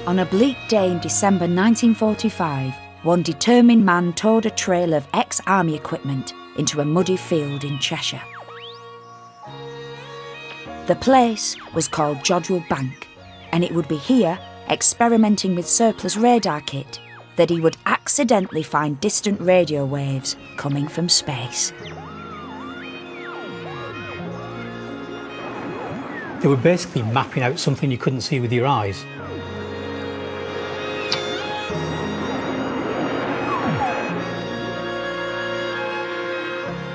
On a bleak day in December 1945, one determined man towed a trail of ex-army equipment into a muddy field in Cheshire. The place was called Jodrell Bank, and it would be here, experimenting with surplus radar kit, that he would accidentally find distant radio waves coming from space. They were basically mapping out something you couldn't see with your eyes.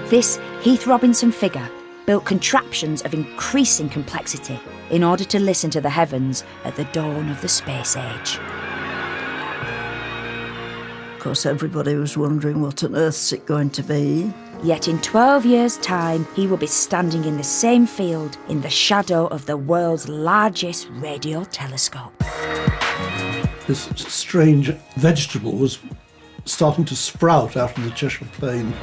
This Heath Robinson figure built contraptions of increasing complexity in order to listen to the heavens at the dawn of the space age. Of course, everybody was wondering what on earth's it going to be. Yet in 12 years' time, he will be standing in the same field in the shadow of the world's largest radio telescope. This strange vegetable was starting to sprout out of the Cheshire Plain.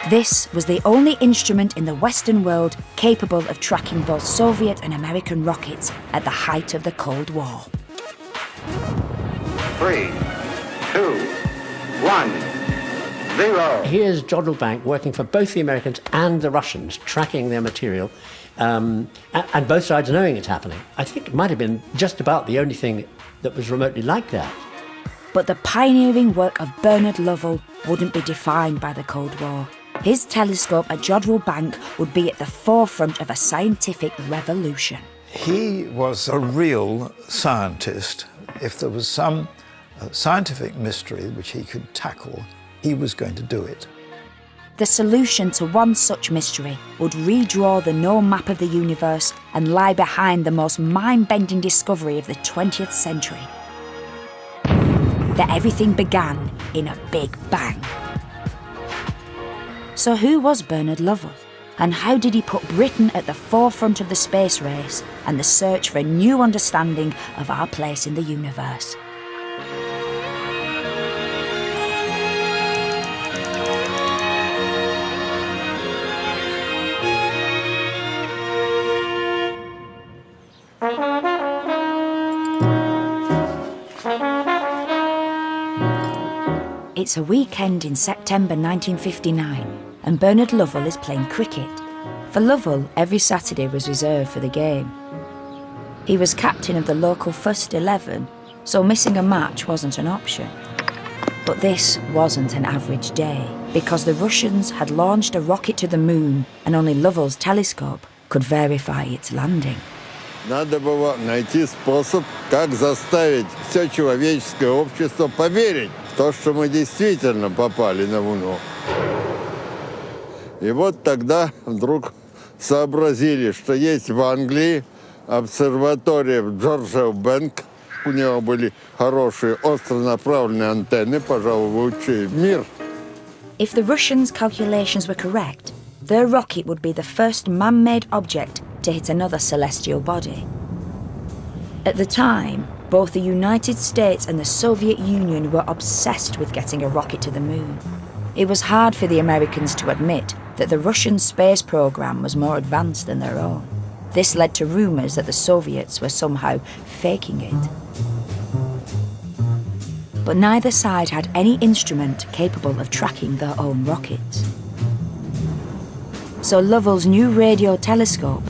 This was the only instrument in the Western world capable of tracking both Soviet and American rockets at the height of the Cold War. 3, 2, 1, 0. Here's Jodrell Bank working for both the Americans and the Russians, tracking their material, and both sides knowing it's happening. I think it might have been just about the only thing that was remotely like that. But the pioneering work of Bernard Lovell wouldn't be defined by the Cold War. His telescope at Jodrell Bank would be at the forefront of a scientific revolution. He was a real scientist. If there was some scientific mystery which he could tackle, he was going to do it. The solution to one such mystery would redraw the known map of the universe and lie behind the most mind-bending discovery of the 20th century. That everything began in a big bang. So who was Bernard Lovell? And how did he put Britain at the forefront of the space race and the search for a new understanding of our place in the universe? It's a weekend in September 1959, and Bernard Lovell is playing cricket. For Lovell, every Saturday was reserved for the game. He was captain of the local first 11, so missing a match wasn't an option. But this wasn't an average day, because the Russians had launched a rocket to the moon, and only Lovell's telescope could verify its landing. Надо было найти способ, как заставить все человеческое общество поверить в то, что мы действительно попали на Луну. И вот тогда вдруг сообразили, что есть в Англии обсерватория в Jodrell Bank. У него были хорошие остро направленные антенны, пожалуй, лучшие в мир. If the Russians' calculations were correct, their rocket would be the first man-made object to hit another celestial body. At the time, both the United States and the Soviet Union were obsessed with getting a rocket to the moon. It was hard for the Americans to admit that the Russian space program was more advanced than their own. This led to rumours that the Soviets were somehow faking it. But neither side had any instrument capable of tracking their own rockets. So Lovell's new radio telescope,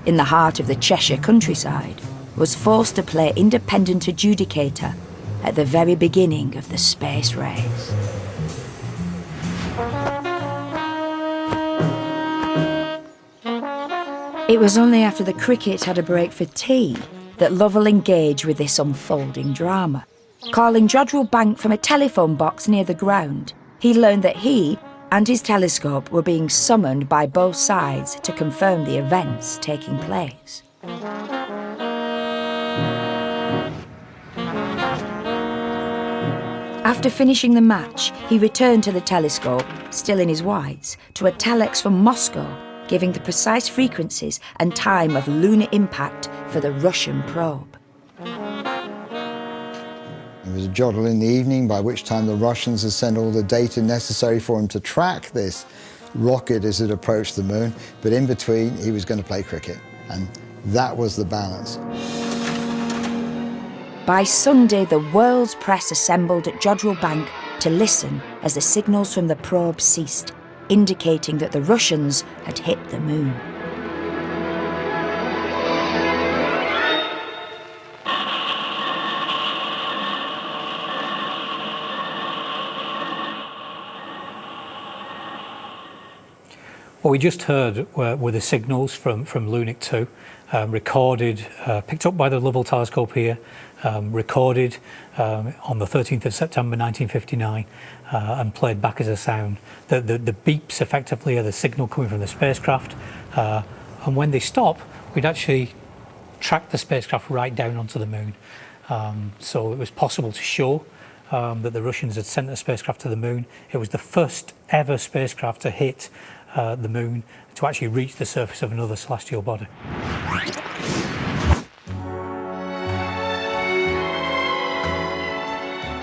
in the heart of the Cheshire countryside, was forced to play independent adjudicator at the very beginning of the space race. It was only after the cricket had a break for tea that Lovell engaged with this unfolding drama. Calling Jodrell Bank from a telephone box near the ground, he learned that he and his telescope were being summoned by both sides to confirm the events taking place. After finishing the match, he returned to the telescope, still in his whites, to a telex from Moscow, giving the precise frequencies and time of lunar impact for the Russian probe. It was a Jodrell in the evening, by which time the Russians had sent all the data necessary for him to track this rocket as it approached the moon. But in between, he was going to play cricket. And that was the balance. By Sunday, the world's press assembled at Jodrell Bank to listen as the signals from the probe ceased, indicating that the Russians had hit the moon. What we just heard were the signals from Lunik 2, recorded, picked up by the Lovell telescope here, recorded on the 13th of September 1959 and played back as a sound. The beeps effectively are the signal coming from the spacecraft, and when they stop, we'd actually track the spacecraft right down onto the moon. So it was possible to show that the Russians had sent a spacecraft to the moon. It was the first ever spacecraft to hit the moon, to actually reach the surface of another celestial body.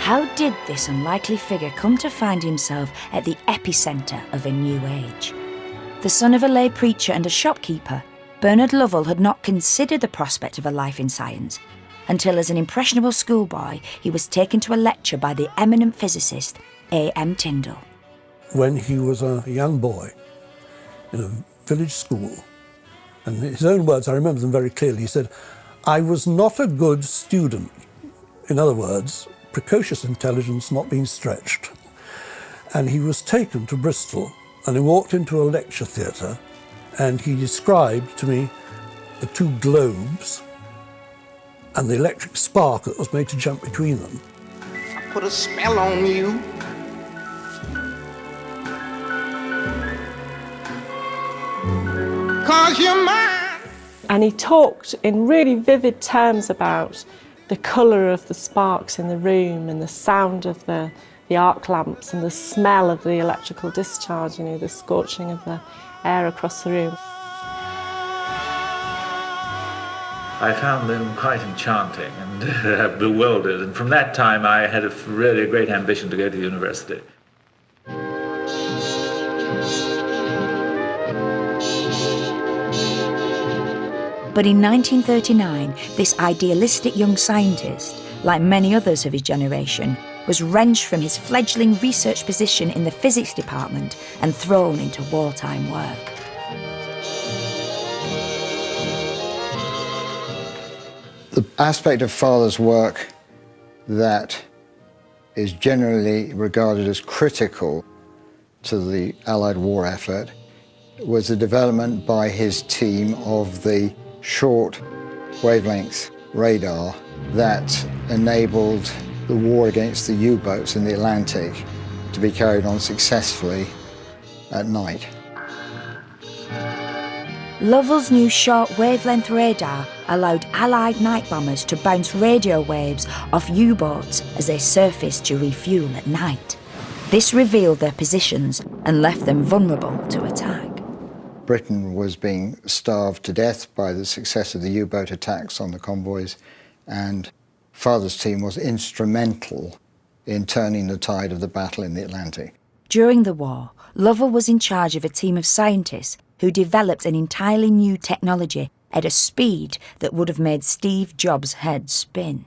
How did this unlikely figure come to find himself at the epicentre of a new age? The son of a lay preacher and a shopkeeper, Bernard Lovell had not considered the prospect of a life in science until, as an impressionable schoolboy, he was taken to a lecture by the eminent physicist A.M. Tyndall. When he was a young boy in a village school, and his own words, I remember them very clearly, he said, "I was not a good student." In other words, precocious intelligence not being stretched. And he was taken to Bristol, and he walked into a lecture theatre, and he described to me the two globes and the electric spark that was made to jump between them. I put a spell on you. Cause you're mine. And he talked in really vivid terms about the colour of the sparks in the room and the sound of the arc lamps and the smell of the electrical discharge, you know, the scorching of the air across the room. I found them quite enchanting and bewildered, and from that time I had really a great ambition to go to university. But in 1939, this idealistic young scientist, like many others of his generation, was wrenched from his fledgling research position in the physics department and thrown into wartime work. The aspect of Father's work that is generally regarded as critical to the Allied war effort was the development by his team of the short wavelength radar that enabled the war against the U-boats in the Atlantic to be carried on successfully at night. Lovell's new short wavelength radar allowed Allied night bombers to bounce radio waves off U-boats as they surfaced to refuel at night. This revealed their positions and left them vulnerable to attack. Britain was being starved to death by the success of the U-boat attacks on the convoys, and Father's team was instrumental in turning the tide of the battle in the Atlantic. During the war, Lovell was in charge of a team of scientists who developed an entirely new technology at a speed that would have made Steve Jobs' head spin.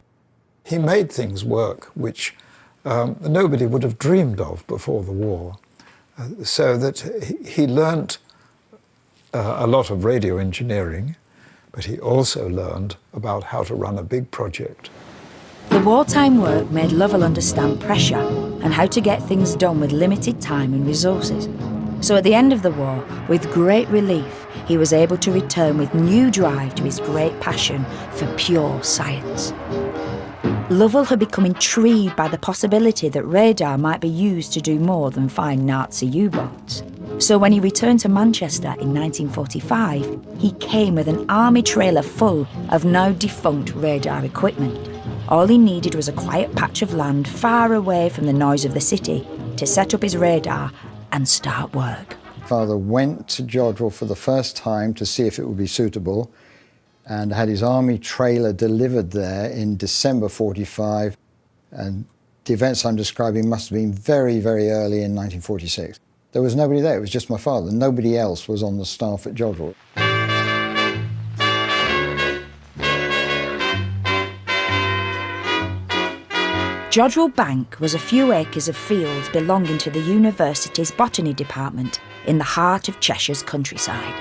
He made things work which nobody would have dreamed of before the war, so that he learnt a lot of radio engineering, but he also learned about how to run a big project. The wartime work made Lovell understand pressure and how to get things done with limited time and resources. So at the end of the war, with great relief, he was able to return with new drive to his great passion for pure science. Lovell had become intrigued by the possibility that radar might be used to do more than find Nazi U-boats. So when he returned to Manchester in 1945, he came with an army trailer full of now defunct radar equipment. All he needed was a quiet patch of land far away from the noise of the city to set up his radar and start work. Father went to Jodrell for the first time to see if it would be suitable, and had his army trailer delivered there in December 45, and the events I'm describing must have been very, very early in 1946. There was nobody there, it was just my father. Nobody else was on the staff at Jodrell. Jodrell Bank was a few acres of fields belonging to the university's botany department in the heart of Cheshire's countryside.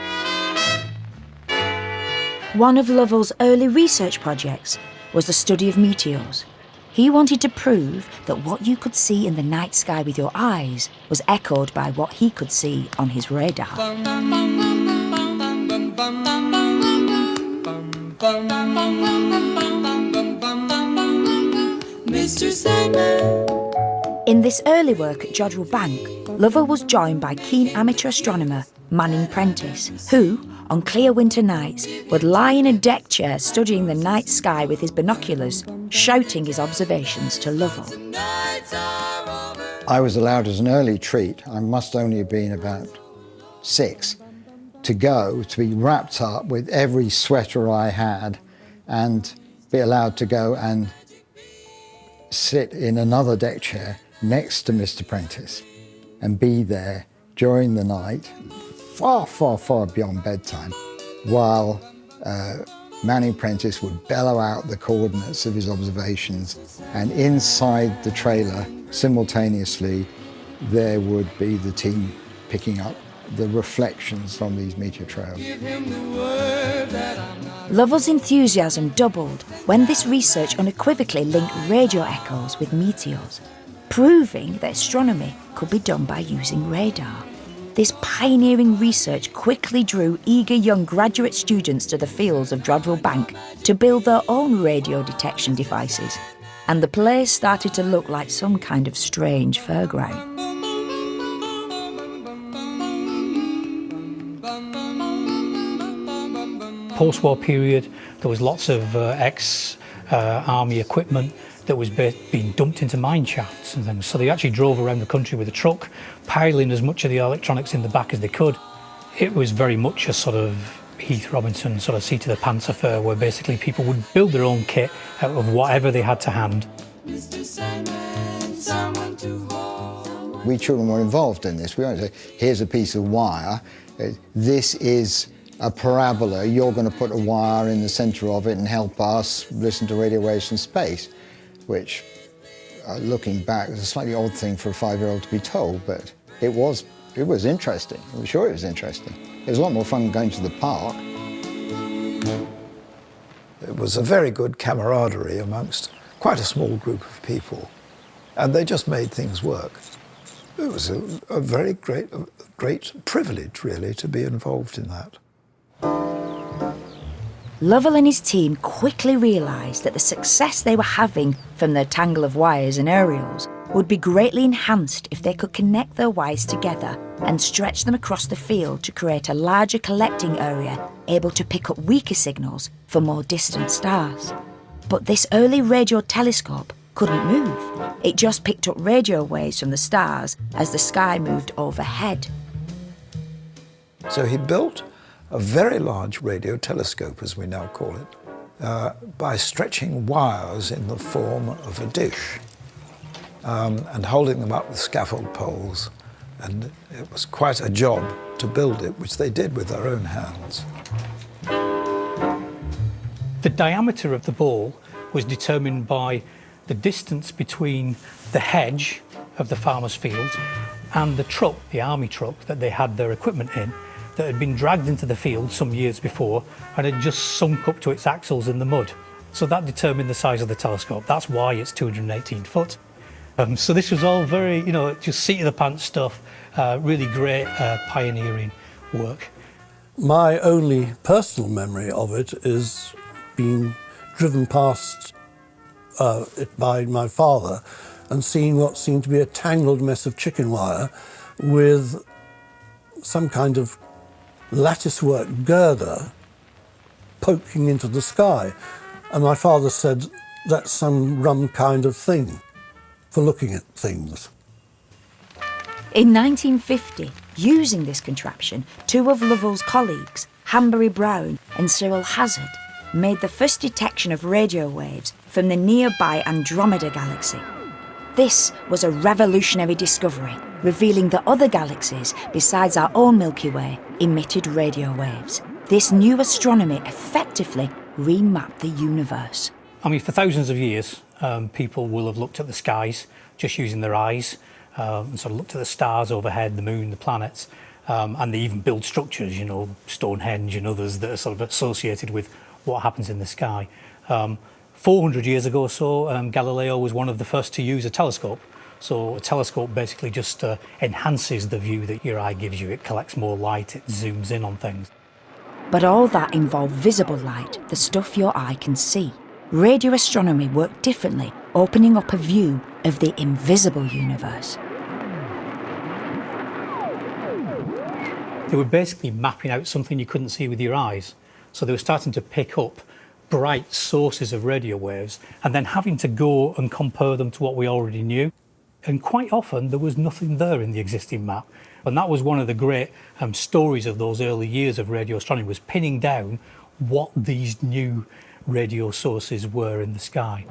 One of Lovell's early research projects was the study of meteors. He wanted to prove that what you could see in the night sky with your eyes was echoed by what he could see on his radar. Mr. Sandman. In this early work at Jodrell Bank, Lovell was joined by keen amateur astronomer Manning Prentice, who, on clear winter nights, would lie in a deck chair studying the night sky with his binoculars, shouting his observations to Lovell. I was allowed as an early treat, I must only have been about 6, to go, to be wrapped up with every sweater I had and be allowed to go and sit in another deck chair next to Mr. Prentice and be there during the night, far, far, far beyond bedtime, while Manning Prentice would bellow out the coordinates of his observations, and inside the trailer, simultaneously, there would be the team picking up the reflections from these meteor trails. Lovell's enthusiasm doubled when this research unequivocally linked radio echoes with meteors, proving that astronomy could be done by using radar. This pioneering research quickly drew eager young graduate students to the fields of Jodrell Bank to build their own radio detection devices, and the place started to look like some kind of strange fairground. Post-war period, there was lots of ex-army equipment that was being dumped into mine shafts and things. So they actually drove around the country with a truck, piling as much of the electronics in the back as they could. It was very much a sort of Heath Robinson sort of seat of the pants affair, where basically people would build their own kit out of whatever they had to hand. We children were involved in this. We don't say, here's a piece of wire, this is a parabola, you're going to put a wire in the centre of it and help us listen to radio waves from space, which, looking back, is a slightly odd thing for a 5-year-old to be told, but it was interesting. I'm sure it was interesting. It was a lot more fun going to the park. It was a very good camaraderie amongst quite a small group of people, and they just made things work. It was a very great privilege, really, to be involved in that. Lovell and his team quickly realised that the success they were having from their tangle of wires and aerials would be greatly enhanced if they could connect their wires together and stretch them across the field to create a larger collecting area able to pick up weaker signals for more distant stars. But this early radio telescope couldn't move. It just picked up radio waves from the stars as the sky moved overhead. So he built a very large radio telescope, as we now call it, by stretching wires in the form of a dish and holding them up with scaffold poles. And it was quite a job to build it, which they did with their own hands. The diameter of the ball was determined by the distance between the hedge of the farmer's field and the truck, the army truck, that they had their equipment in, that had been dragged into the field some years before and had just sunk up to its axles in the mud. So that determined the size of the telescope. That's why it's 218 foot. So this was all very, just seat-of-the-pants stuff, really great pioneering work. My only personal memory of it is being driven past it by my father and seeing what seemed to be a tangled mess of chicken wire with some kind of latticework girder poking into the sky. And my father said, that's some rum kind of thing for looking at things. In 1950, using this contraption, two of Lovell's colleagues, Hanbury Brown and Cyril Hazard, made the first detection of radio waves from the nearby Andromeda galaxy. This was a revolutionary discovery, revealing that other galaxies, besides our own Milky Way, emitted radio waves. This new astronomy effectively remapped the universe. I mean, for thousands of years, people will have looked at the skies just using their eyes, and sort of looked at the stars overhead, the moon, the planets, and they even build structures, you know, Stonehenge and others that are sort of associated with what happens in the sky. 400 years ago or so, Galileo was one of the first to use a telescope. So a telescope basically just enhances the view that your eye gives you. It collects more light, it zooms in on things. But all that involved visible light, the stuff your eye can see. Radio astronomy worked differently, opening up a view of the invisible universe. They were basically mapping out something you couldn't see with your eyes. So they were starting to pick up bright sources of radio waves and then having to go and compare them to what we already knew. And quite often there was nothing there in the existing map. And that was one of the great stories of those early years of radio astronomy, was pinning down what these new radio sources were in the sky.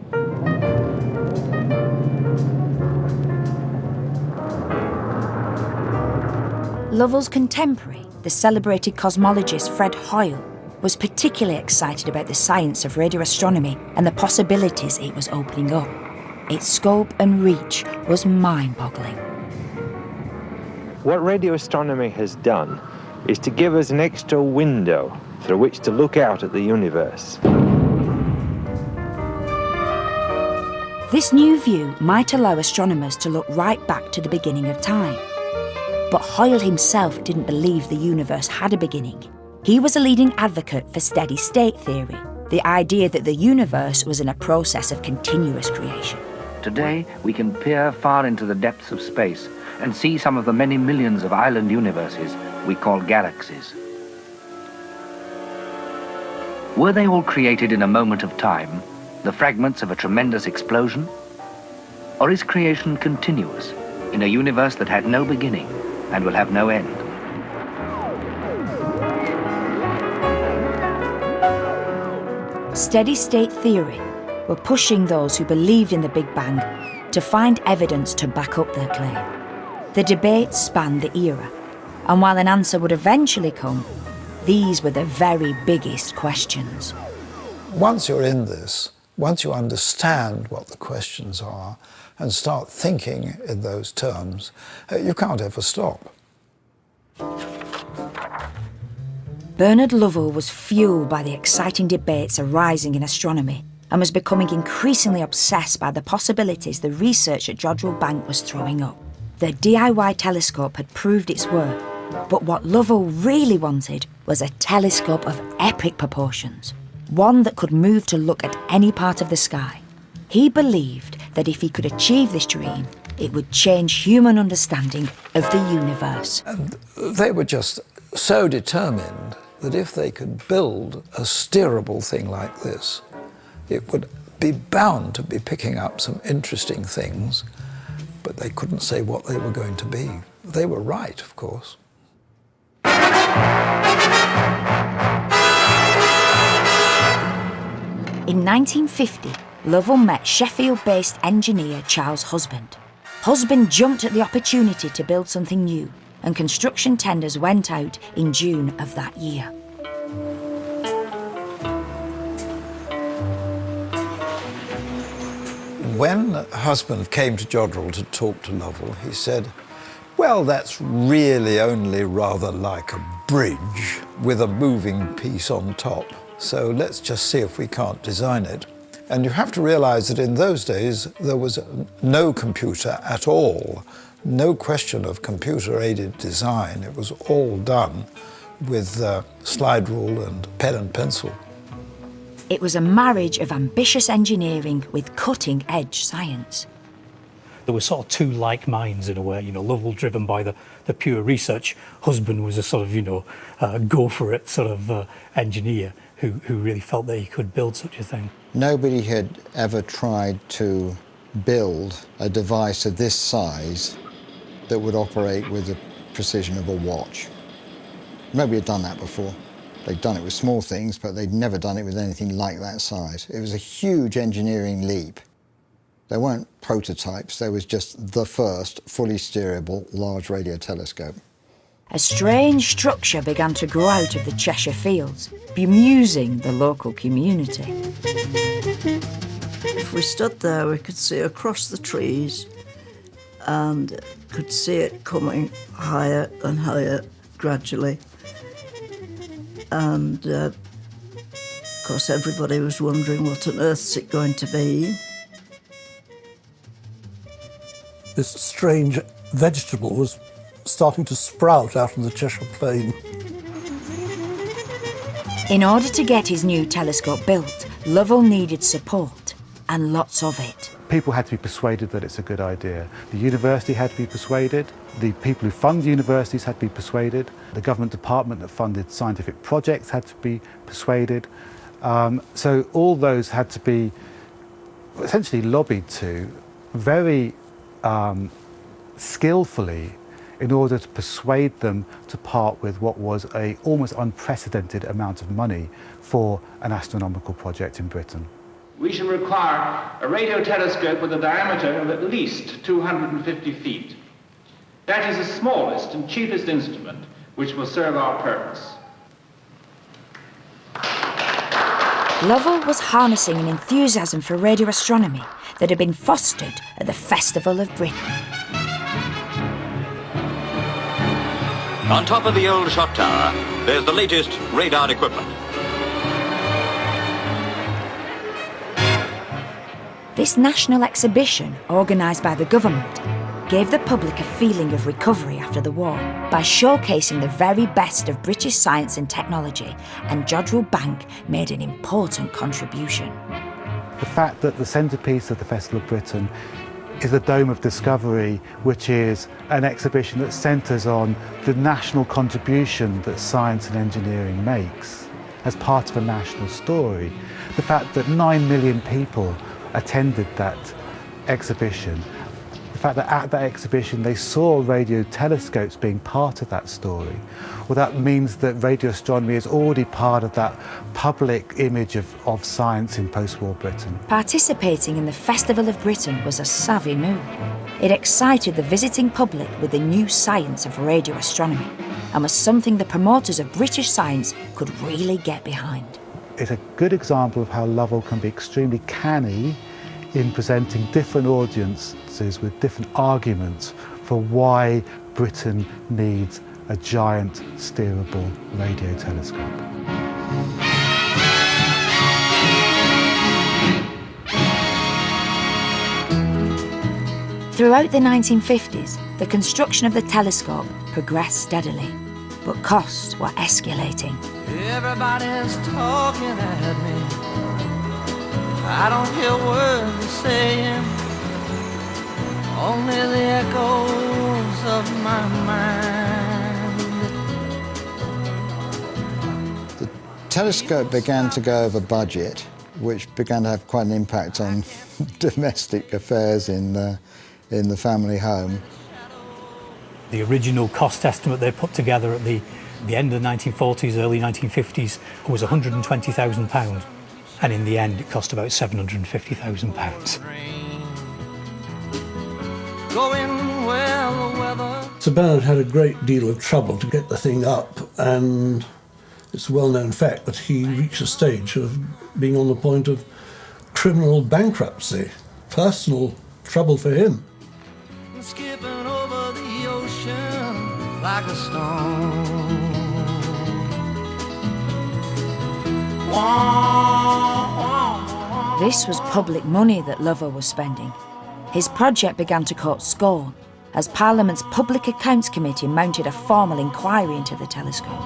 Lovell's contemporary, the celebrated cosmologist Fred Hoyle, was particularly excited about the science of radio astronomy and the possibilities it was opening up. Its scope and reach was mind-boggling. What radio astronomy has done is to give us an extra window through which to look out at the universe. This new view might allow astronomers to look right back to the beginning of time. But Hoyle himself didn't believe the universe had a beginning. He was a leading advocate for steady-state theory, the idea that the universe was in a process of continuous creation. Today, we can peer far into the depths of space and see some of the many millions of island universes we call galaxies. Were they all created in a moment of time, the fragments of a tremendous explosion? Or is creation continuous in a universe that had no beginning and will have no end? Steady-state theory were pushing those who believed in the Big Bang to find evidence to back up their claim. The debate spanned the era, and while an answer would eventually come, these were the very biggest questions. Once you're in this, once you understand what the questions are and start thinking in those terms, you can't ever stop. Bernard Lovell was fueled by the exciting debates arising in astronomy and was becoming increasingly obsessed by the possibilities the research at Jodrell Bank was throwing up. The DIY telescope had proved its worth, but what Lovell really wanted was a telescope of epic proportions, one that could move to look at any part of the sky. He believed that if he could achieve this dream, it would change human understanding of the universe. And they were just so determined that if they could build a steerable thing like this, it would be bound to be picking up some interesting things, but they couldn't say what they were going to be. They were right, of course. In 1950, Lovell met Sheffield-based engineer Charles Husband. Husband jumped at the opportunity to build something new, and construction tenders went out in June of that year. When Husband came to Jodrell to talk to Lovell, he said, well, that's really only rather like a bridge with a moving piece on top. So let's just see if we can't design it. And you have to realize that in those days, there was no computer at all. No question of computer-aided design. It was all done with slide rule and pen and pencil. It was a marriage of ambitious engineering with cutting-edge science. There were sort of two like minds in a way, you know, Lovell driven by the pure research. Husband was a sort of, go for it sort of engineer who really felt that he could build such a thing. Nobody had ever tried to build a device of this size that would operate with the precision of a watch. Nobody had done that before. They'd done it with small things, but they'd never done it with anything like that size. It was a huge engineering leap. There weren't prototypes, there was just the first fully steerable large radio telescope. A strange structure began to grow out of the Cheshire Fields, bemusing the local community. If we stood there, we could see across the trees and could see it coming higher and higher gradually. And of course, everybody was wondering what on earth's it going to be. This strange vegetable was starting to sprout out of the Cheshire Plain. In order to get his new telescope built, Lovell needed support, and lots of it. People had to be persuaded that it's a good idea. The university had to be persuaded. The people who fund the universities had to be persuaded. The government department that funded scientific projects had to be persuaded. So all those had to be essentially lobbied to very skillfully in order to persuade them to part with what was an almost unprecedented amount of money for an astronomical project in Britain. We shall require a radio telescope with a diameter of at least 250 feet. That is the smallest and cheapest instrument which will serve our purpose. Lovell was harnessing an enthusiasm for radio astronomy that had been fostered at the Festival of Britain. On top of the old shot tower, there's the latest radar equipment. This national exhibition, organised by the government, gave the public a feeling of recovery after the war by showcasing the very best of British science and technology, and Jodrell Bank made an important contribution. The fact that the centrepiece of the Festival of Britain is the Dome of Discovery, which is an exhibition that centres on the national contribution that science and engineering makes as part of a national story. The fact that 9 million people attended that exhibition, the fact that at that exhibition they saw radio telescopes being part of that story, well, that means that radio astronomy is already part of that public image of science in post-war Britain. Participating in the Festival of Britain was a savvy move. It excited the visiting public with the new science of radio astronomy and was something the promoters of British science could really get behind. It's a good example of how Lovell can be extremely canny in presenting different audiences with different arguments for why Britain needs a giant steerable radio telescope. Throughout the 1950s, the construction of the telescope progressed steadily, but costs were escalating. Everybody's talking at me. I don't hear words they're saying, only the echoes of my mind. The telescope began to go over budget, which began to have quite an impact on domestic affairs in the family home. The original cost estimate they put together at the end of the 1940s, early 1950s was £120,000. And in the end, it cost about £750,000. Sir Bernard had a great deal of trouble to get the thing up, and it's a well-known fact that he reached a stage of being on the point of criminal bankruptcy, personal trouble for him. Skipping over the ocean like a stone. This was public money that Lovell was spending. His project began to court scorn as Parliament's Public Accounts Committee mounted a formal inquiry into the telescope.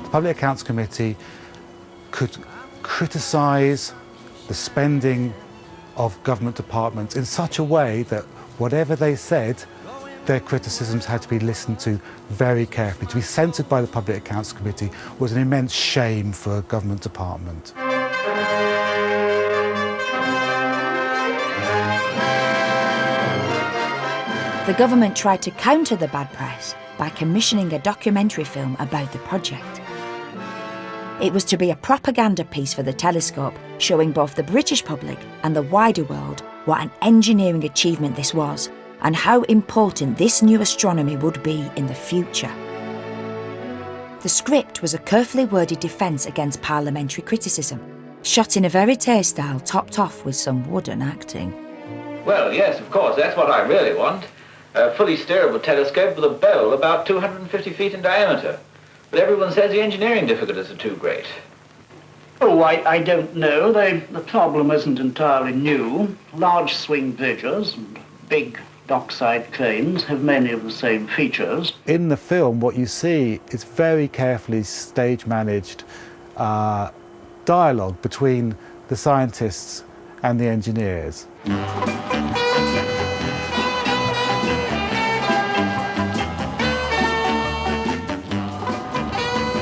The Public Accounts Committee could criticise the spending of government departments in such a way that whatever they said, their criticisms had to be listened to very carefully. To be censored by the Public Accounts Committee was an immense shame for a government department. The government tried to counter the bad press by commissioning a documentary film about the project. It was to be a propaganda piece for the telescope, showing both the British public and the wider world what an engineering achievement this was, and how important this new astronomy would be in the future. The script was a carefully worded defence against parliamentary criticism, shot in a verite style topped off with some wooden acting. Well, yes, of course, that's what I really want. A fully steerable telescope with a bowl about 250 feet in diameter. But everyone says the engineering difficulties are too great. Oh, I don't know. The problem isn't entirely new. Large swing bridges and big dockside cranes have many of the same features. In the film, what you see is very carefully stage-managed dialogue between the scientists and the engineers.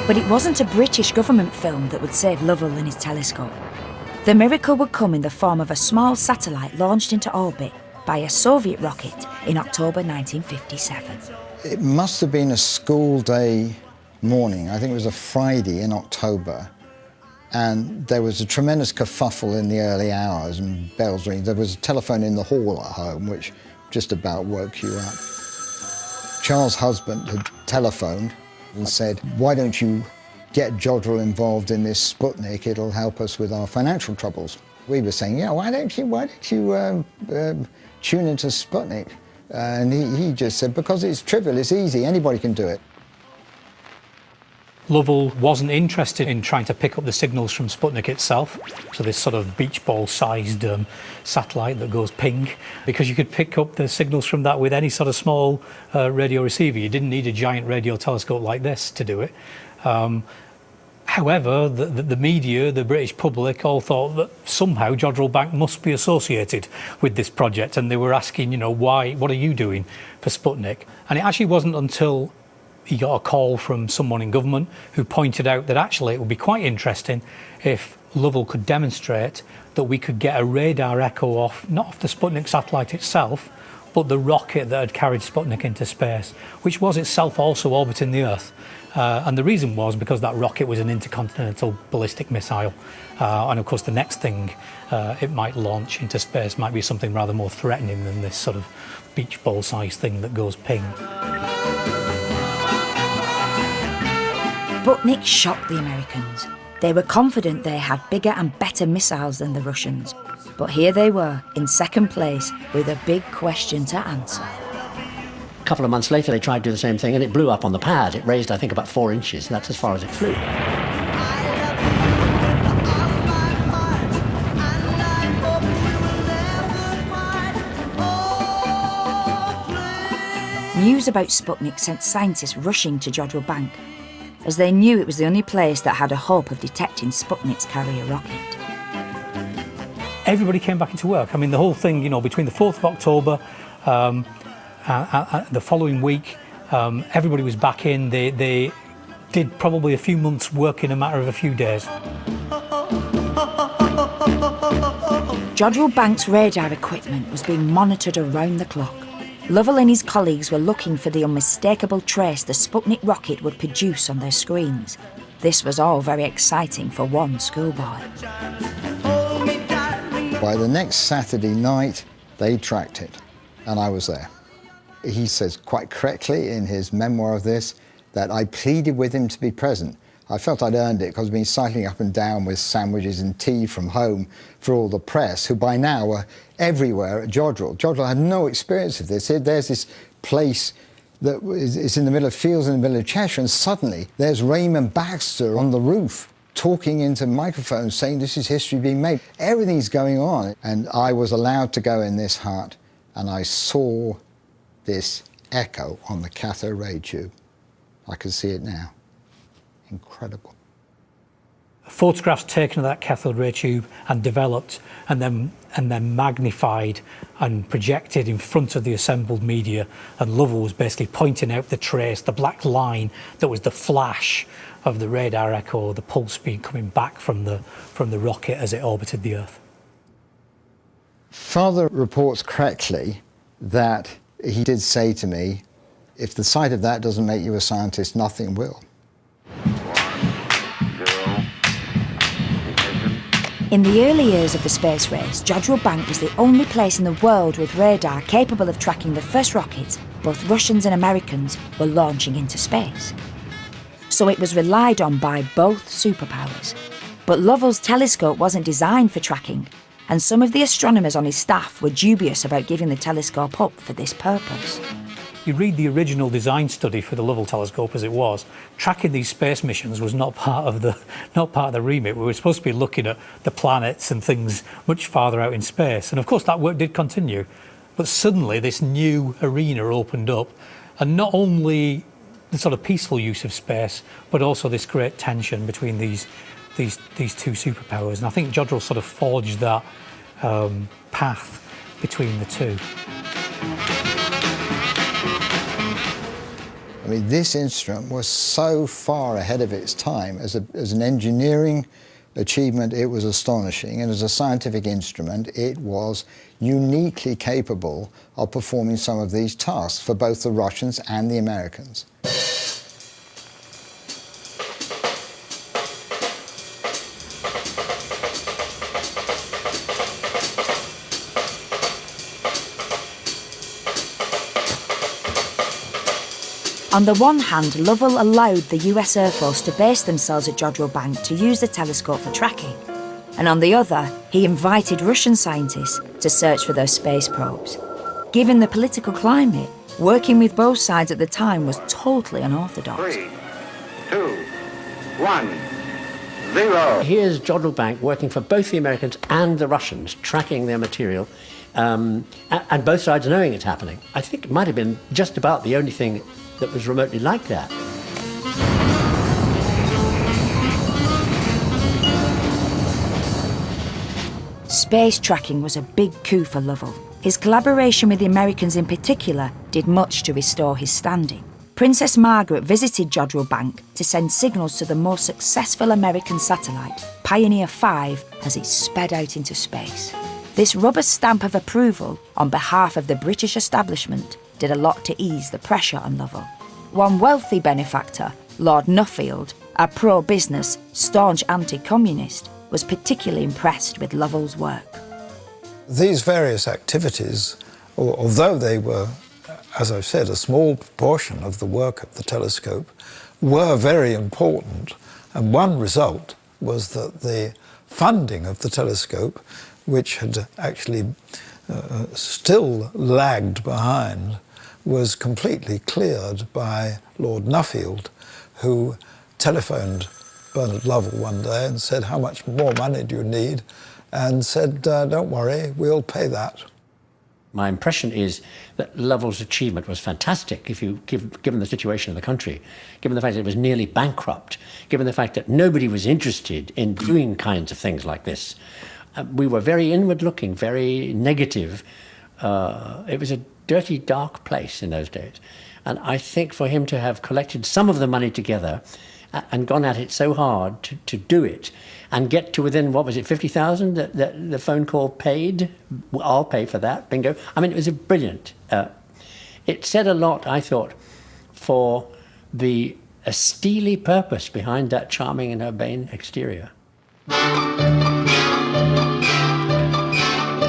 But it wasn't a British government film that would save Lovell and his telescope. The miracle would come in the form of a small satellite launched into orbit by a Soviet rocket in October 1957. It must have been a school day morning. I think it was a Friday in October. And there was a tremendous kerfuffle in the early hours and bells ringing. There was a telephone in the hall at home which just about woke you up. Charles' husband had telephoned and said, "Why don't you get Jodrell involved in this Sputnik? It'll help us with our financial troubles." We were saying, "Yeah, why don't you tune into Sputnik?" And he just said, "Because it's trivial, it's easy, anybody can do it." Lovell wasn't interested in trying to pick up the signals from Sputnik itself, so this sort of beach ball-sized satellite that goes ping, because you could pick up the signals from that with any sort of small radio receiver. You didn't need a giant radio telescope like this to do it. However, the media, the British public, all thought that somehow Jodrell Bank must be associated with this project, and they were asking, you know, why, what are you doing for Sputnik? And it actually wasn't until he got a call from someone in government who pointed out that actually it would be quite interesting if Lovell could demonstrate that we could get a radar echo off, not off the Sputnik satellite itself, but the rocket that had carried Sputnik into space, which was itself also orbiting the Earth. And the reason was because that rocket was an intercontinental ballistic missile. And of course the next thing it might launch into space might be something rather more threatening than this sort of beach ball sized thing that goes ping. Sputnik shocked the Americans. They were confident they had bigger and better missiles than the Russians. But here they were, in second place, with a big question to answer. A couple of months later, they tried to do the same thing, and it blew up on the pad. It raised, I think, about 4 inches. That's as far as it flew. News about Sputnik sent scientists rushing to Jodrell Bank, as they knew it was the only place that had a hope of detecting Sputnik's carrier rocket. Everybody came back into work. I mean, the whole thing, you know, between the 4th of October, the following week, everybody was back in. They did probably a few months' work in a matter of a few days. Jodrell Bank's radar equipment was being monitored around the clock. Lovell and his colleagues were looking for the unmistakable trace the Sputnik rocket would produce on their screens. This was all very exciting for one schoolboy. By the next Saturday night, they tracked it, and I was there. He says quite correctly in his memoir of this that I pleaded with him to be present. I felt I'd earned it because I'd been cycling up and down with sandwiches and tea from home for all the press, who by now were everywhere at Jodrell. Jodrell had no experience of this. There's this place that is in the middle of fields in the middle of Cheshire, and suddenly there's Raymond Baxter on the roof talking into microphones saying this is history being made. Everything's going on. And I was allowed to go in this hut, and I saw this echo on the cathode ray tube. I can see it now. Incredible. Photographs taken of that cathode ray tube and developed and then magnified and projected in front of the assembled media, and Lovell was basically pointing out the trace, the black line that was the flash of the radar echo, the pulse beam coming back from the rocket as it orbited the Earth. Father reports correctly that he did say to me, if the sight of that doesn't make you a scientist, nothing will. In the early years of the space race, Jodrell Bank was the only place in the world with radar capable of tracking the first rockets both Russians and Americans were launching into space. So it was relied on by both superpowers. But Lovell's telescope wasn't designed for tracking, and some of the astronomers on his staff were dubious about giving the telescope up for this purpose. You read the original design study for the Lovell telescope as it was. Tracking these space missions was not part of the remit. We were supposed to be looking at the planets and things much farther out in space. And of course that work did continue. But suddenly this new arena opened up, and not only the sort of peaceful use of space, but also this great tension between these two superpowers. And I think Jodrell sort of forged that path between the two. I mean, this instrument was so far ahead of its time. As an engineering achievement, it was astonishing, and as a scientific instrument, it was uniquely capable of performing some of these tasks for both the Russians and the Americans. On the one hand, Lovell allowed the US Air Force to base themselves at Jodrell Bank to use the telescope for tracking. And on the other, he invited Russian scientists to search for those space probes. Given the political climate, working with both sides at the time was totally unorthodox. 3, 2, 1, 0. Here's Jodrell Bank working for both the Americans and the Russians, tracking their material, and both sides knowing it's happening. I think it might have been just about the only thing that was remotely like that. Space tracking was a big coup for Lovell. His collaboration with the Americans in particular did much to restore his standing. Princess Margaret visited Jodrell Bank to send signals to the most successful American satellite, Pioneer 5, as it sped out into space. This rubber stamp of approval on behalf of the British establishment did a lot to ease the pressure on Lovell. One wealthy benefactor, Lord Nuffield, a pro-business, staunch anti-communist, was particularly impressed with Lovell's work. These various activities, although they were, as I've said, a small proportion of the work of the telescope, were very important. And one result was that the funding of the telescope, which had actually still lagged behind, was completely cleared by Lord Nuffield, who telephoned Bernard Lovell one day and said, "How much more money do you need?" And said, "Don't worry, we'll pay that." My impression is that Lovell's achievement was fantastic, given the situation in the country, given the fact that it was nearly bankrupt, given the fact that nobody was interested in doing kinds of things like this. We were very inward-looking, very negative. It was a dirty, dark place in those days. And I think for him to have collected some of the money together and gone at it so hard to do it and get to within, what was it, 50,000 that the phone call paid? I'll pay for that, bingo. I mean, it was a brilliant. It said a lot, I thought, for the steely purpose behind that charming and urbane exterior.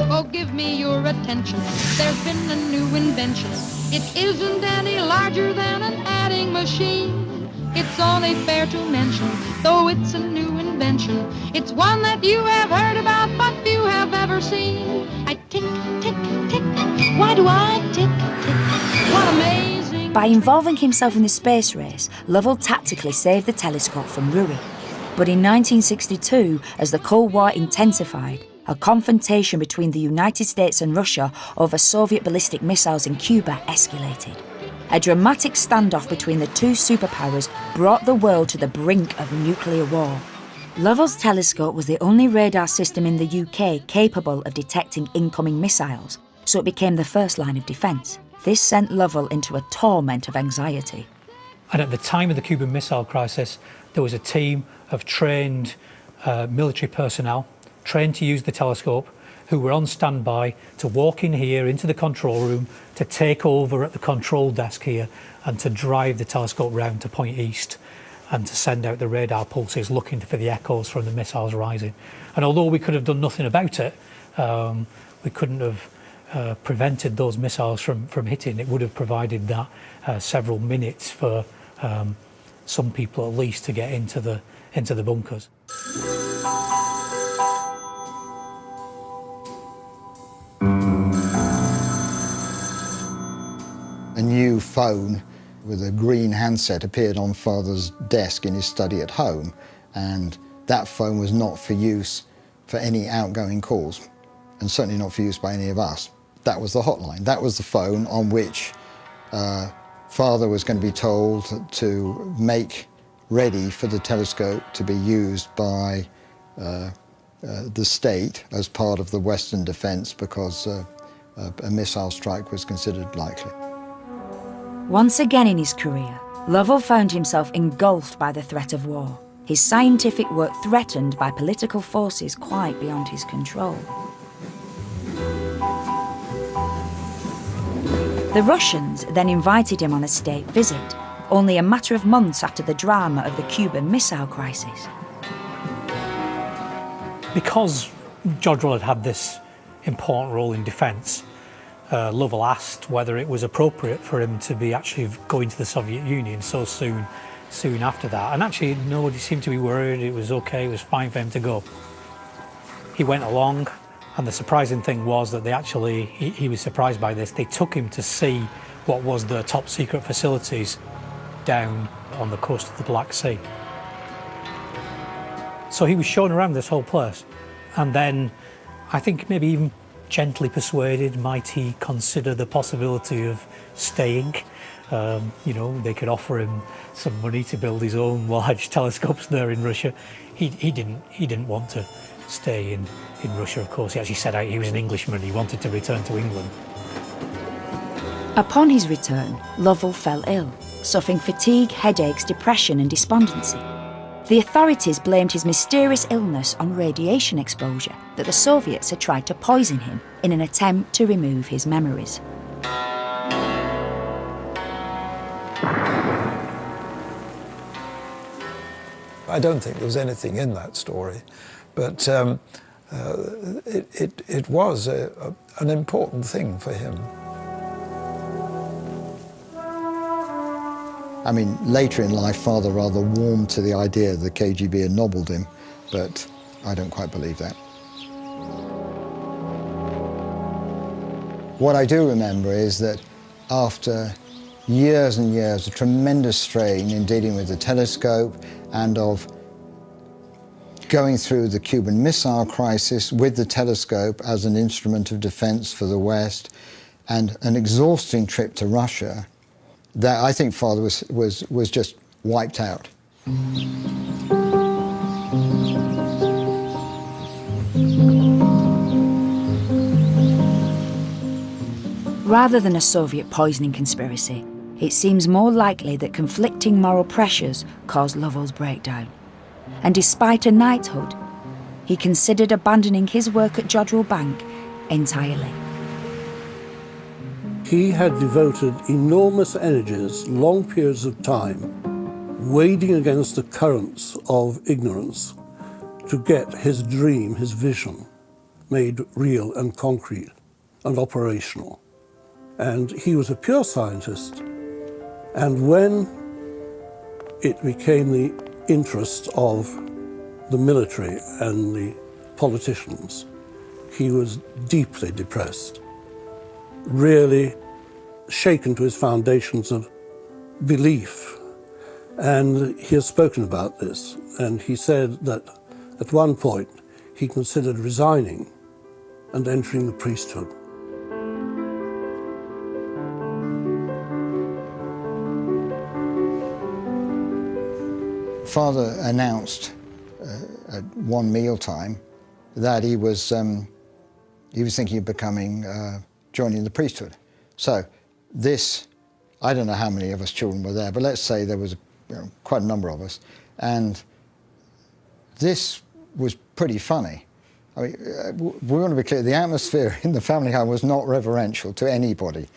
Oh, give me your attention. There's been a new invention. It isn't any larger than an adding machine. It's only fair to mention, though it's a new invention, it's one that you have heard about, but few have ever seen. I tick, tick, tick. Why do I tick, tick? What amazing... By involving himself in the space race, Lovell tactically saved the telescope from ruin. But in 1962, as the Cold War intensified, a confrontation between the United States and Russia over Soviet ballistic missiles in Cuba escalated. A dramatic standoff between the two superpowers brought the world to the brink of nuclear war. Lovell's telescope was the only radar system in the UK capable of detecting incoming missiles, so it became the first line of defence. This sent Lovell into a torment of anxiety. And at the time of the Cuban Missile Crisis, there was a team of trained military personnel, trained to use the telescope, who were on standby to walk in here into the control room, to take over at the control desk here and to drive the telescope round to point east and to send out the radar pulses looking for the echoes from the missiles rising. And although we could have done nothing about it, we couldn't have prevented those missiles from hitting. It would have provided that several minutes for some people at least to get into the bunkers. a new phone with a green handset appeared on Father's desk in his study at home, and that phone was not for use for any outgoing calls, and certainly not for use by any of us. That was the hotline. That was the phone on which Father was going to be told to make ready for the telescope to be used by the state as part of the Western defence, because a missile strike was considered likely. Once again in his career, Lovell found himself engulfed by the threat of war, his scientific work threatened by political forces quite beyond his control. The Russians then invited him on a state visit, only a matter of months after the drama of the Cuban Missile Crisis. Because Jodrell had had this important role in defence, Lovell asked whether it was appropriate for him to be actually going to the Soviet Union so soon after that. And actually, nobody seemed to be worried. It was okay, it was fine for him to go. He went along, and the surprising thing was that he was surprised by this. They took him to see what was the top secret facilities down on the coast of the Black Sea. So he was shown around this whole place, and then I think maybe even gently persuaded, might he consider the possibility of staying. You know, they could offer him some money to build his own large telescopes there in Russia. He didn't want to stay in Russia, of course. He actually said he was an Englishman, he wanted to return to England. Upon his return, Lovell fell ill, suffering fatigue, headaches, depression and despondency. The authorities blamed his mysterious illness on radiation exposure, that the Soviets had tried to poison him in an attempt to remove his memories. I don't think there was anything in that story, but it was an important thing for him. I mean, later in life, Father rather warmed to the idea the KGB had nobbled him, but I don't quite believe that. What I do remember is that after years and years of tremendous strain in dealing with the telescope and of going through the Cuban Missile Crisis with the telescope as an instrument of defense for the West, and an exhausting trip to Russia, that I think Father was just wiped out. Rather than a Soviet poisoning conspiracy, it seems more likely that conflicting moral pressures caused Lovell's breakdown. And despite a knighthood, he considered abandoning his work at Jodrell Bank entirely. He had devoted enormous energies, long periods of time, wading against the currents of ignorance to get his dream, his vision, made real and concrete and operational. And he was a pure scientist. And when it became the interest of the military and the politicians, he was deeply depressed, really shaken to his foundations of belief. And he has spoken about this, and he said that at one point he considered resigning and entering the priesthood. Father announced at one mealtime that he was thinking of joining the priesthood. So this, I don't know how many of us children were there, but let's say there was quite a number of us, and this was pretty funny. I mean, we want to be clear, the atmosphere in the family home was not reverential to anybody.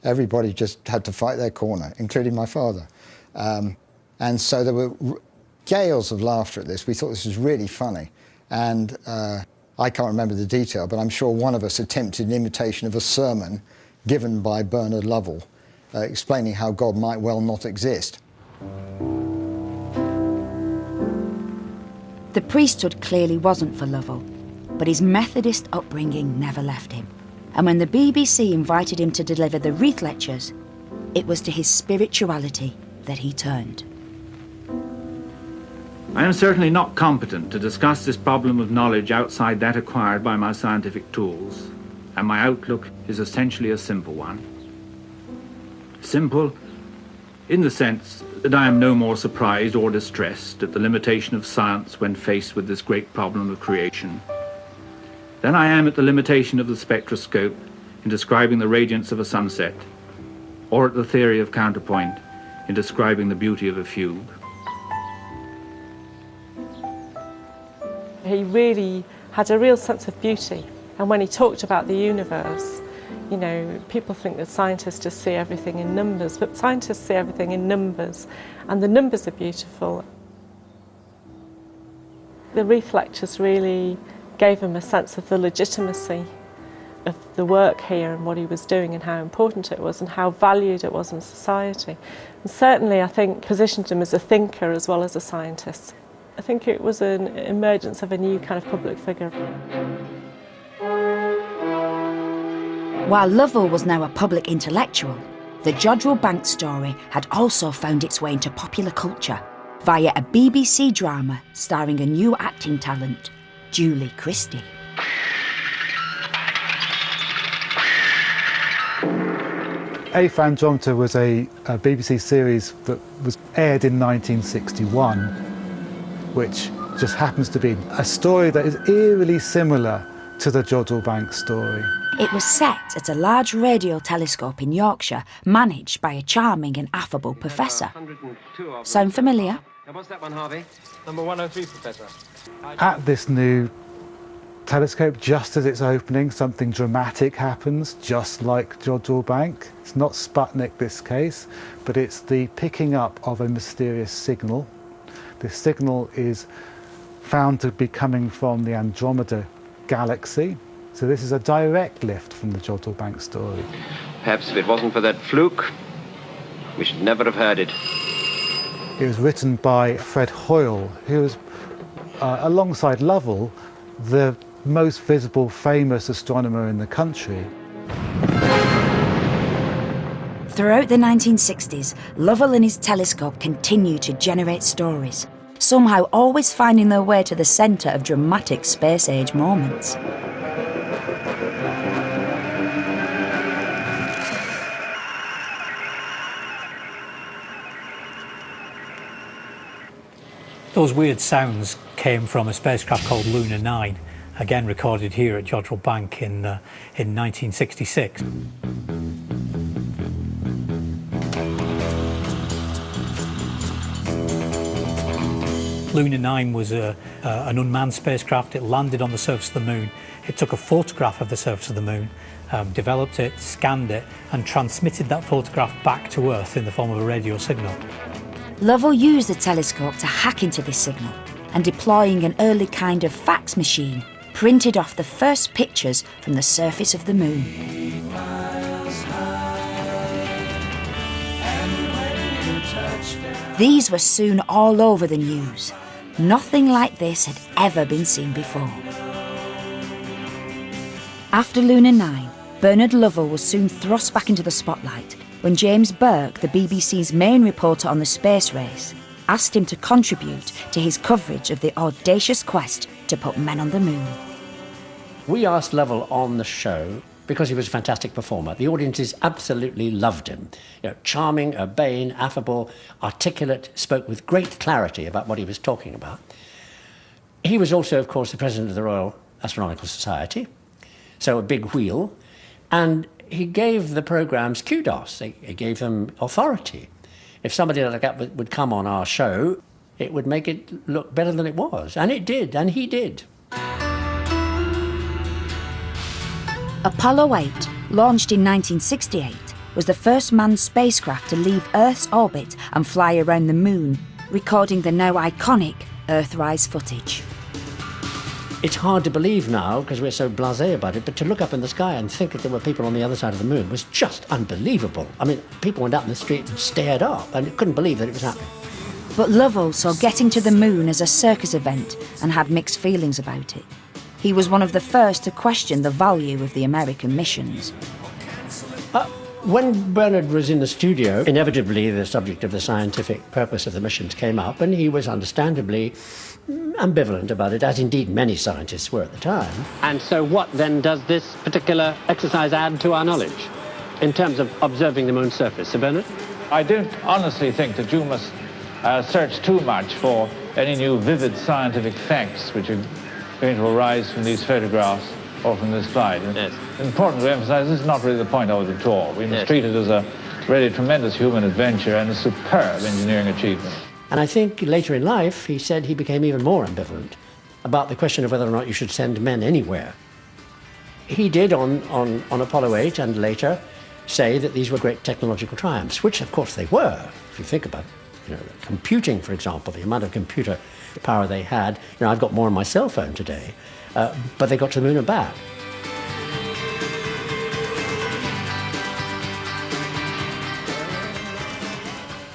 Everybody just had to fight their corner, including my father. And so there were gales of laughter at this. We thought this was really funny. And I can't remember the detail, but I'm sure one of us attempted an imitation of a sermon given by Bernard Lovell, explaining how God might well not exist. The priesthood clearly wasn't for Lovell, but his Methodist upbringing never left him. And when the BBC invited him to deliver the Wreath Lectures, it was to his spirituality that he turned. I am certainly not competent to discuss this problem of knowledge outside that acquired by my scientific tools, and my outlook is essentially a simple one. Simple in the sense that I am no more surprised or distressed at the limitation of science when faced with this great problem of creation than I am at the limitation of the spectroscope in describing the radiance of a sunset, or at the theory of counterpoint in describing the beauty of a fugue. He really had a real sense of beauty, and when he talked about the universe, you know, people think that scientists just see everything in numbers, but scientists see everything in numbers, and the numbers are beautiful. The Reith lectures really gave him a sense of the legitimacy of the work here and what he was doing and how important it was and how valued it was in society. And certainly, I think, positioned him as a thinker as well as a scientist. I think it was an emergence of a new kind of public figure. While Lovell was now a public intellectual, the Jodrell Bank story had also found its way into popular culture via a BBC drama starring a new acting talent, Julie Christie. Eighth Andrometer was a BBC series that was aired in 1961, which just happens to be a story that is eerily similar to the Jodrell Bank story. It was set at a large radio telescope in Yorkshire, managed by a charming and affable professor. Sound familiar? What's that one, Harvey? Number 103, Professor. At this new telescope, just as it's opening, something dramatic happens, just like Jodrell Bank. It's not Sputnik this case, but it's the picking up of a mysterious signal. This signal is found to be coming from the Andromeda galaxy. So this is a direct lift from the Jodrell Bank story. Perhaps if it wasn't for that fluke, we should never have heard it. It was written by Fred Hoyle, who was, alongside Lovell, the most visible, famous astronomer in the country. Throughout the 1960s, Lovell and his telescope continued to generate stories, somehow always finding their way to the centre of dramatic space-age moments. Those weird sounds came from a spacecraft called Luna 9, again recorded here at Jodrell Bank in 1966. Luna 9 was an unmanned spacecraft. It landed on the surface of the moon. It took a photograph of the surface of the moon, developed it, scanned it, and transmitted that photograph back to Earth in the form of a radio signal. Lovell used the telescope to hack into this signal and, deploying an early kind of fax machine, printed off the first pictures from the surface of the moon. These were soon all over the news. Nothing like this had ever been seen before. After Luna 9, Bernard Lovell was soon thrust back into the spotlight when James Burke, the BBC's main reporter on the space race, asked him to contribute to his coverage of the audacious quest to put men on the moon. We asked Lovell on the show because he was a fantastic performer. The audiences absolutely loved him. You know, charming, urbane, affable, articulate, spoke with great clarity about what he was talking about. He was also, of course, the president of the Royal Astronomical Society, so a big wheel, and he gave the programmes kudos. He gave them authority. If somebody like that would come on our show, it would make it look better than it was. And it did, and he did. Apollo 8, launched in 1968, was the first manned spacecraft to leave Earth's orbit and fly around the moon, recording the now iconic Earthrise footage. It's hard to believe now, because we're so blasé about it, but to look up in the sky and think that there were people on the other side of the moon was just unbelievable. I mean, people went out in the street and stared up and couldn't believe that it was happening. But Lovell saw getting to the moon as a circus event and had mixed feelings about it. He was one of the first to question the value of the American missions. When Bernard was in the studio, inevitably the subject of the scientific purpose of the missions came up, and he was understandably ambivalent about it, as indeed many scientists were at the time. And so what then does this particular exercise add to our knowledge in terms of observing the moon's surface? Sir Bernard? I don't honestly think that you must search too much for any new vivid scientific facts which are going to arise from these photographs or from this flight. Yes. It's important to emphasize this is not really the point of it at all. We must treat it as a really tremendous human adventure and a superb engineering achievement. And I think later in life, he said he became even more ambivalent about the question of whether or not you should send men anywhere. He did on Apollo 8 and later say that these were great technological triumphs, which of course they were, if you think about it. You know, computing, for example, the amount of computer power they had. You know, I've got more on my cell phone today, but they got to the moon and back.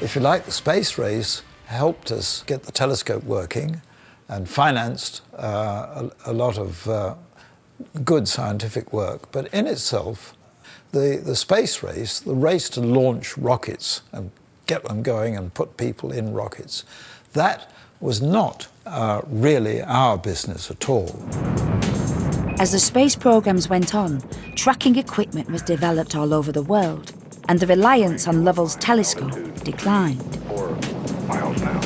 If you like, the space race helped us get the telescope working and financed a lot of good scientific work. But in itself, the space race, the race to launch rockets and get them going and put people in rockets, that was not really our business at all. As the space programs went on, tracking equipment was developed all over the world, and the reliance on Lovell's telescope declined. 4 miles now.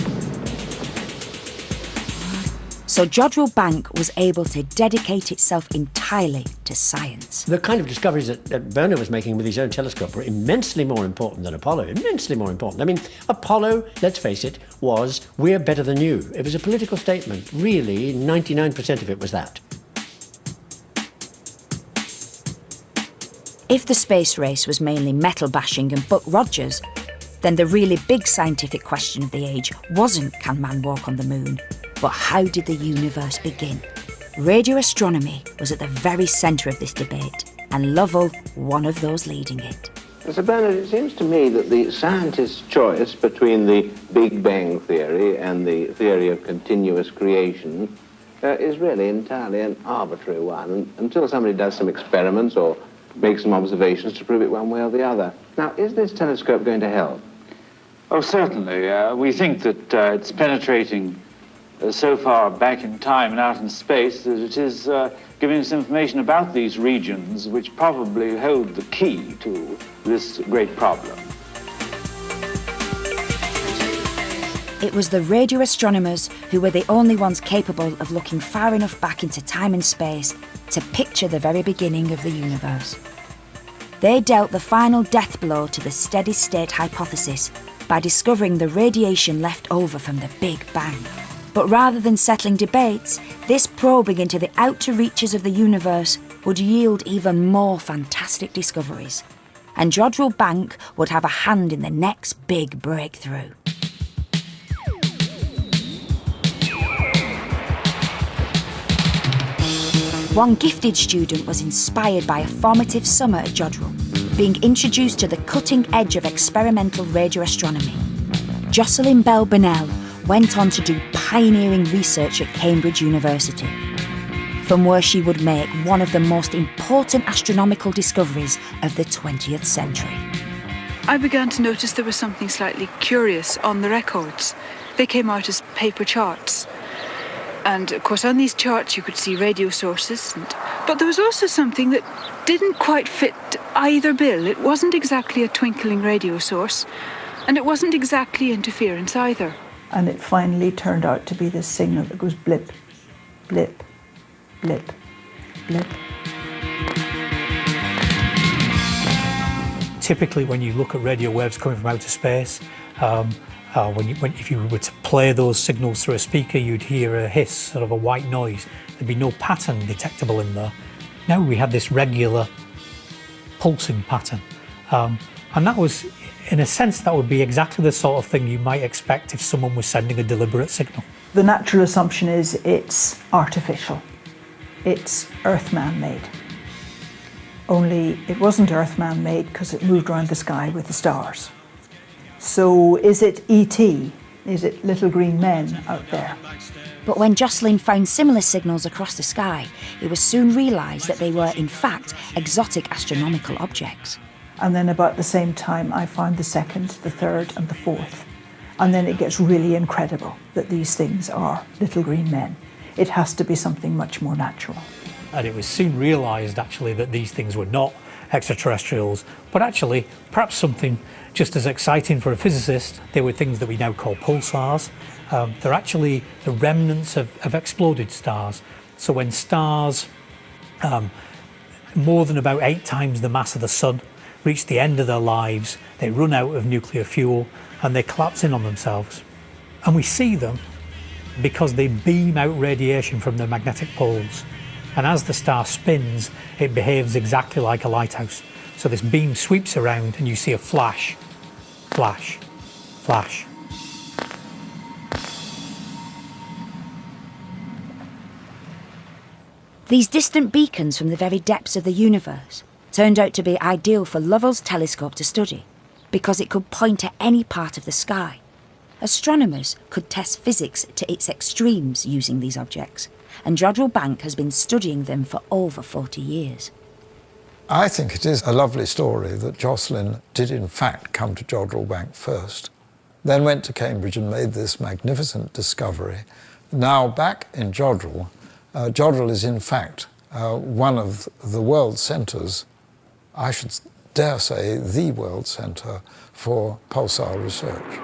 So Jodrell Bank was able to dedicate itself entirely to science. The kind of discoveries that Bernard was making with his own telescope were immensely more important than Apollo, immensely more important. I mean, Apollo, let's face it, was we're better than you. It was a political statement. Really, 99% of it was that. If the space race was mainly metal bashing and Buck Rogers, then the really big scientific question of the age wasn't can man walk on the moon, but how did the universe begin? Radio astronomy was at the very centre of this debate, and Lovell one of those leading it. Sir Bernard, it seems to me that the scientist's choice between the Big Bang theory and the theory of continuous creation is really entirely an arbitrary one, until somebody does some experiments or makes some observations to prove it one way or the other. Now, is this telescope going to help? Oh, certainly. We think that it's penetrating so far back in time and out in space that it is giving us information about these regions which probably hold the key to this great problem. It was the radio astronomers who were the only ones capable of looking far enough back into time and space to picture the very beginning of the universe. They dealt the final death blow to the steady-state hypothesis by discovering the radiation left over from the Big Bang. But rather than settling debates, this probing into the outer reaches of the universe would yield even more fantastic discoveries. And Jodrell Bank would have a hand in the next big breakthrough. One gifted student was inspired by a formative summer at Jodrell, being introduced to the cutting edge of experimental radio astronomy. Jocelyn Bell Burnell went on to do pioneering research at Cambridge University, from where she would make one of the most important astronomical discoveries of the 20th century. I began to notice there was something slightly curious on the records. They came out as paper charts. And, of course, on these charts you could see radio sources, but there was also something that didn't quite fit either bill. It wasn't exactly a twinkling radio source, and it wasn't exactly interference either. And it finally turned out to be this signal that goes blip, blip, blip, blip. Typically, when you look at radio waves coming from outer space, if you were to play those signals through a speaker, you'd hear a hiss, sort of a white noise. There'd be no pattern detectable in there. Now we had this regular pulsing pattern. And that was, in a sense, that would be exactly the sort of thing you might expect if someone was sending a deliberate signal. The natural assumption is it's artificial. It's Earth man-made. Only it wasn't Earth man-made because it moved around the sky with the stars. So is it E.T.? Is it little green men out there? But when Jocelyn found similar signals across the sky, it was soon realised that they were, in fact, exotic astronomical objects. And then about the same time, I found the second, the third, and the fourth. And then it gets really incredible that these things are little green men. It has to be something much more natural. And it was soon realised, actually, that these things were not extraterrestrials, but actually perhaps something just as exciting for a physicist. They were things that we now call pulsars. They're actually the remnants of exploded stars. So when stars, more than about 8 times the mass of the sun, reach the end of their lives, they run out of nuclear fuel and they collapse in on themselves. And we see them because they beam out radiation from their magnetic poles. And as the star spins, it behaves exactly like a lighthouse. So this beam sweeps around and you see a flash, flash, flash. These distant beacons from the very depths of the universe turned out to be ideal for Lovell's telescope to study, because it could point to any part of the sky. Astronomers could test physics to its extremes using these objects, and Jodrell Bank has been studying them for over 40 years. I think it is a lovely story that Jocelyn did in fact come to Jodrell Bank first, then went to Cambridge and made this magnificent discovery. Now back in Jodrell, Jodrell is in fact one of the world centres, I should dare say the world centre for pulsar research.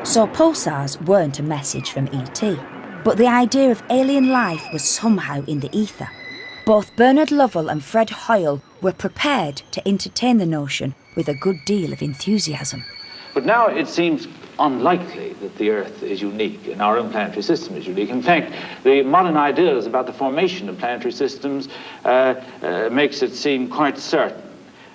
So pulsars weren't a message from ET, but the idea of alien life was somehow in the ether. Both Bernard Lovell and Fred Hoyle were prepared to entertain the notion with a good deal of enthusiasm. But now it seems unlikely that the Earth is unique and our own planetary system is unique. In fact, the modern ideas about the formation of planetary systems makes it seem quite certain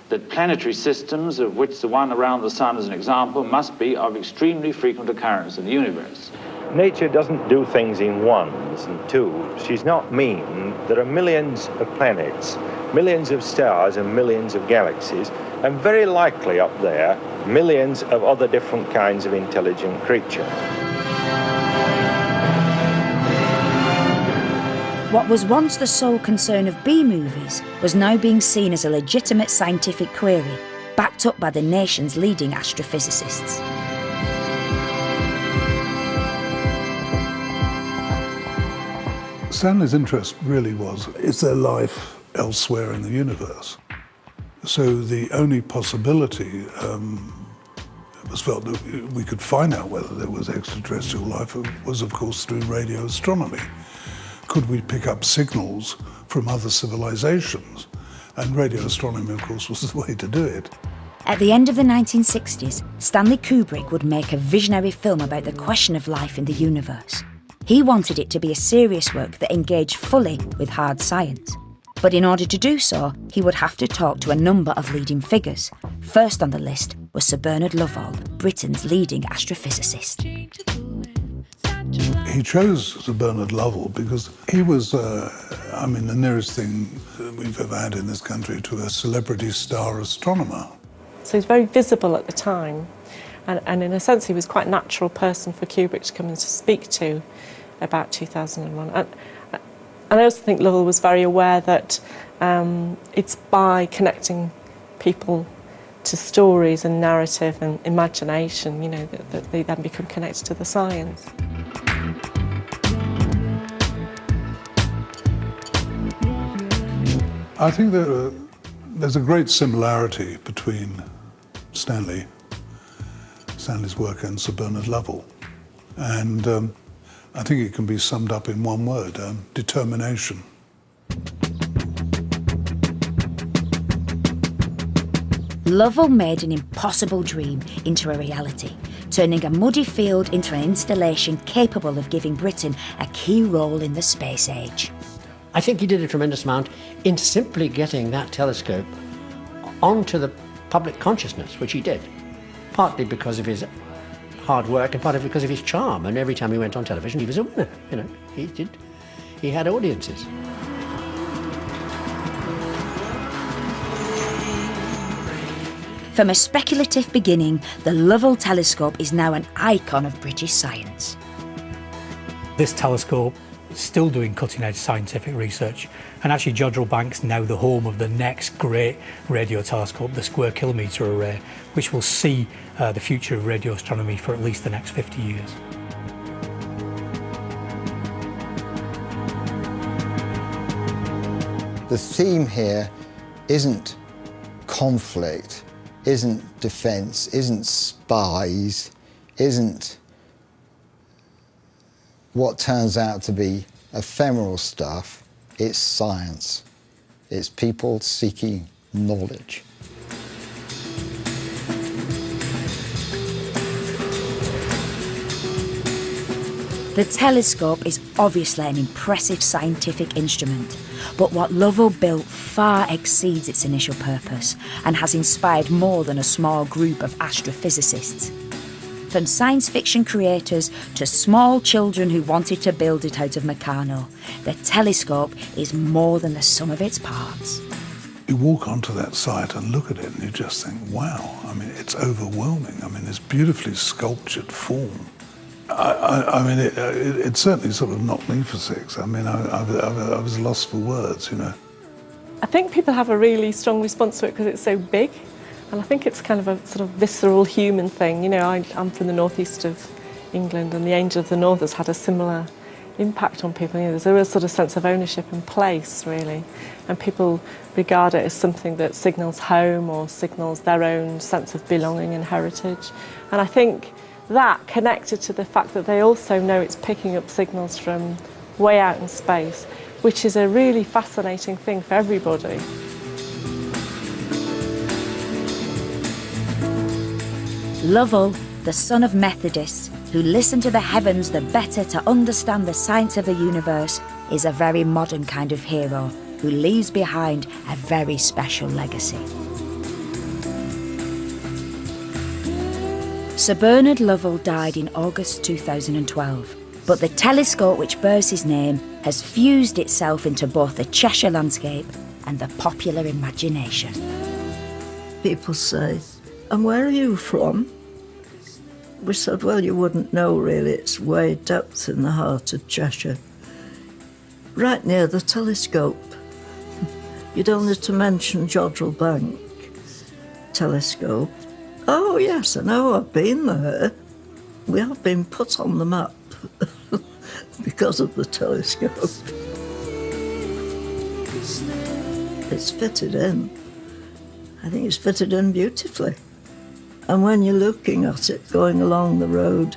that planetary systems, of which the one around the Sun is an example, must be of extremely frequent occurrence in the universe. Nature doesn't do things in ones and twos. She's not mean. There are millions of planets, millions of stars and millions of galaxies, and very likely up there, millions of other different kinds of intelligent creatures. What was once the sole concern of B-movies was now being seen as a legitimate scientific query, backed up by the nation's leading astrophysicists. Stanley's interest really was, is there life elsewhere in the universe? So the only possibility it was felt that we could find out whether there was extraterrestrial life was, of course, through radio astronomy. Could we pick up signals from other civilizations? And radio astronomy, of course, was the way to do it. At the end of the 1960s, Stanley Kubrick would make a visionary film about the question of life in the universe. He wanted it to be a serious work that engaged fully with hard science. But in order to do so, he would have to talk to a number of leading figures. First on the list was Sir Bernard Lovell, Britain's leading astrophysicist. He chose Sir Bernard Lovell because he was, the nearest thing that we've ever had in this country to a celebrity star astronomer. So he was very visible at the time, and in a sense he was quite a natural person for Kubrick to come and to speak to about 2001. And I also think Lovell was very aware that it's by connecting people to stories and narrative and imagination, that they then become connected to the science. I think that there's a great similarity between Stanley's work and Sir Bernard Lovell. And I think it can be summed up in one word, determination. Lovell made an impossible dream into a reality, turning a muddy field into an installation capable of giving Britain a key role in the space age. I think he did a tremendous amount in simply getting that telescope onto the public consciousness, which he did, partly because of his hard work and partly because of his charm. And every time he went on television, he was a winner. He had audiences. From a speculative beginning, the Lovell telescope is now an icon of British science. This telescope still doing cutting-edge scientific research. And actually Jodrell Bank's now the home of the next great radio telescope, the Square Kilometre Array, which will see the future of radio astronomy for at least the next 50 years. The theme here isn't conflict, isn't defence, isn't spies, isn't what turns out to be ephemeral stuff. It's science. It's people seeking knowledge. The telescope is obviously an impressive scientific instrument, but what Lovell built far exceeds its initial purpose and has inspired more than a small group of astrophysicists. From science fiction creators to small children who wanted to build it out of Meccano, the telescope is more than the sum of its parts. You walk onto that site and look at it and you just think, wow, I mean, it's overwhelming. I mean, this beautifully sculptured form. I mean, it certainly sort of knocked me for six. I mean, I was lost for words, you know. I think people have a really strong response to it because it's so big, and I think it's kind of a sort of visceral human thing. You know, I'm from the northeast of England, and the Angel of the North has had a similar impact on people. You know, there's a real sort of sense of ownership and place, really, and people regard it as something that signals home or signals their own sense of belonging and heritage. And I think that, connected to the fact that they also know it's picking up signals from way out in space, which is a really fascinating thing for everybody. Lovell, the son of Methodists, who listened to the heavens the better to understand the science of the universe, is a very modern kind of hero who leaves behind a very special legacy. Sir Bernard Lovell died in August 2012, but the telescope which bears his name has fused itself into both the Cheshire landscape and the popular imagination. People say, "And where are you from?" We said, well, you wouldn't know really, it's way depth in the heart of Cheshire. Right near the telescope. You'd only to mention Jodrell Bank telescope. Oh yes, I know, I've been there. We have been put on the map because of the telescope. It's fitted in. I think it's fitted in beautifully. And when you're looking at it going along the road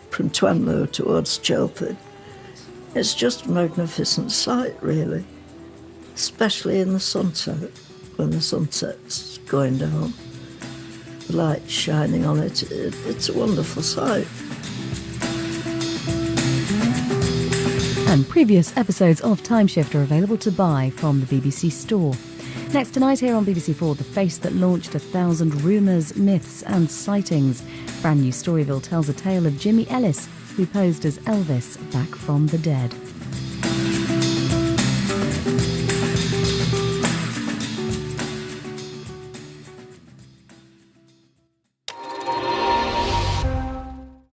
from Twenlow towards Chelford, it's just a magnificent sight, really, especially in the sunset, when the sunset's going down. The light shining on it, it's a wonderful sight. And previous episodes of Timeshift are available to buy from the BBC Store. Next tonight here on BBC4, the face that launched 1,000 rumours, myths and sightings. Brand new Storyville tells a tale of Jimmy Ellis, who posed as Elvis back from the dead.